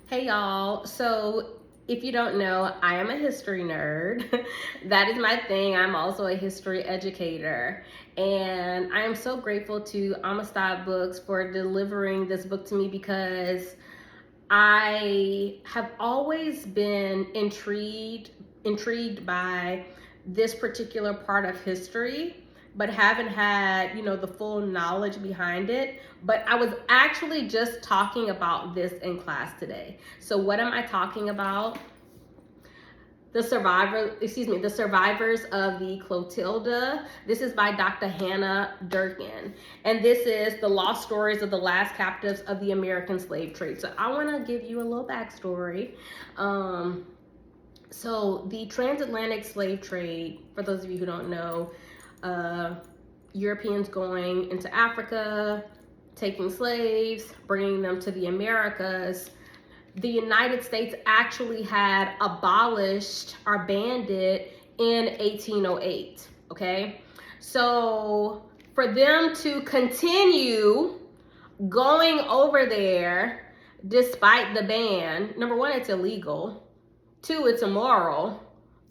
Hey y'all. So, if you don't know, I am a history nerd. That is my thing. I'm also a history educator. And I am so grateful to Amistad Books for delivering this book to me because I have always been intrigued by this particular part of history, but haven't had, the full knowledge behind it. But I was actually just talking about this in class today. So what am I talking about? The survivors of the Clotilda. This is by Dr. Hannah Durkin. And this is the lost stories of the last captives of the American slave trade. So I want to give you a little backstory. So the transatlantic slave trade, for those of you who don't know, Europeans going into Africa, taking slaves, bringing them to the Americas. The United States actually had abolished or banned it in 1808. Okay, so for them to continue going over there despite the ban, number one, it's illegal. Two, it's immoral.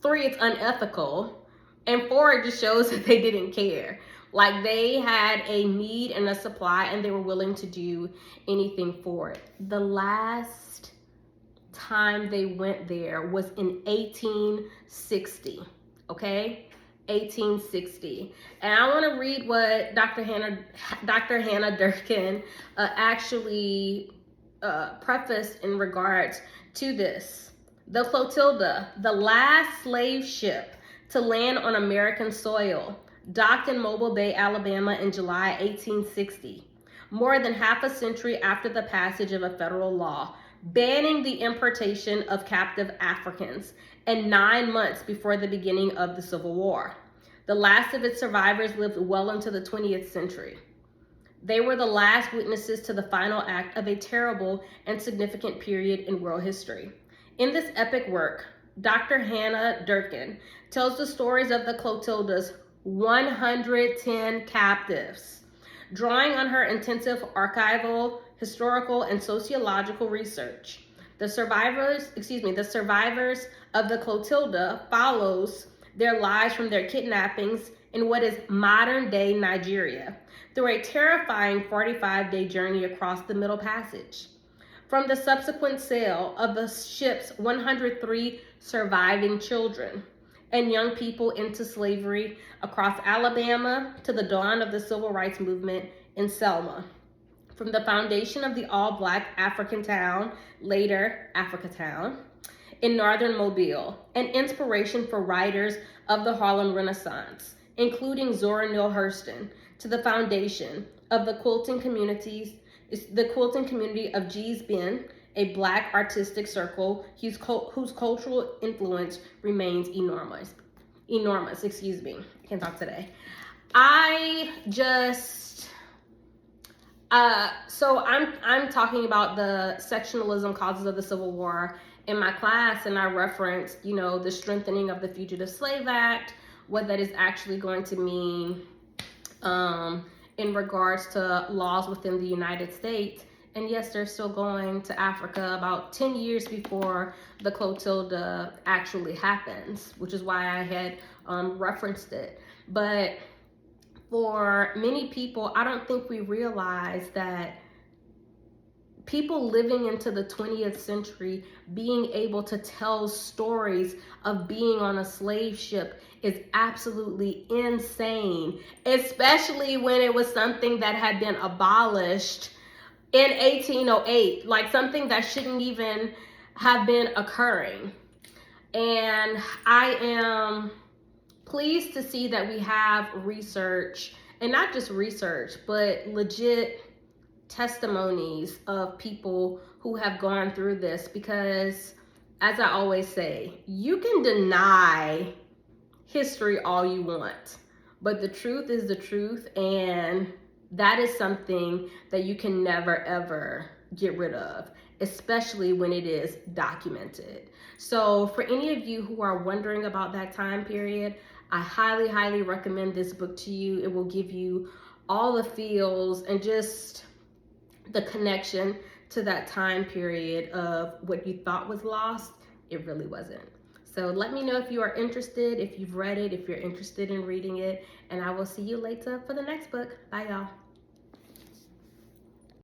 Three, it's unethical. And four, it just shows that they didn't care. Like they had a need and a supply and they were willing to do anything for it. The last time they went there was in 1860. Okay? 1860. And I want to read what Dr. Hannah Durkin actually prefaced in regards to this. The Clotilda, the last slave ship to land on American soil, docked in Mobile Bay, Alabama in July 1860, more than half a century after the passage of a federal law banning the importation of captive Africans, and 9 months before the beginning of the Civil War. The last of its survivors lived well into the 20th century. They were the last witnesses to the final act of a terrible and significant period in world history. In this epic work, Dr. Hannah Durkin tells the stories of the Clotilda's 110 captives, drawing on her intensive archival, historical, and sociological research. The survivors of the Clotilda follows their lives from their kidnappings in what is modern-day Nigeria through a terrifying 45-day journey across the Middle Passage. From the subsequent sale of the ship's 103 surviving children and young people into slavery across Alabama to the dawn of the civil rights movement in Selma. From the foundation of the all-black African town, later Africatown, in northern Mobile, an inspiration for writers of the Harlem Renaissance, including Zora Neale Hurston, to the foundation of the quilting community of Gee's Bend, a black artistic circle whose cultural influence remains enormous. I can't talk today. So I'm talking about the sectionalism causes of the Civil War in my class, and I referenced, the strengthening of the Fugitive Slave Act, what that is actually going to mean in regards to laws within the United States. And yes, they're still going to Africa about 10 years before the Clotilda actually happens, which is why I had referenced it. But for many people, I don't think we realize that people living into the 20th century being able to tell stories of being on a slave ship is absolutely insane, especially when it was something that had been abolished in 1808, like something that shouldn't even have been occurring. And I am pleased to see that we have research, and not just research, but legit testimonies of people who have gone through this, because as I always say, you can deny history all you want, but the truth is the truth, and that is something that you can never ever get rid of, especially when it is documented. So for any of you who are wondering about that time period, I highly, highly recommend this book to you. It will give you all the feels and just the connection to that time period of what you thought was lost, it really wasn't. So let me know if you are interested, if you've read it, if you're interested in reading it, and I will see you later for the next book. Bye, y'all.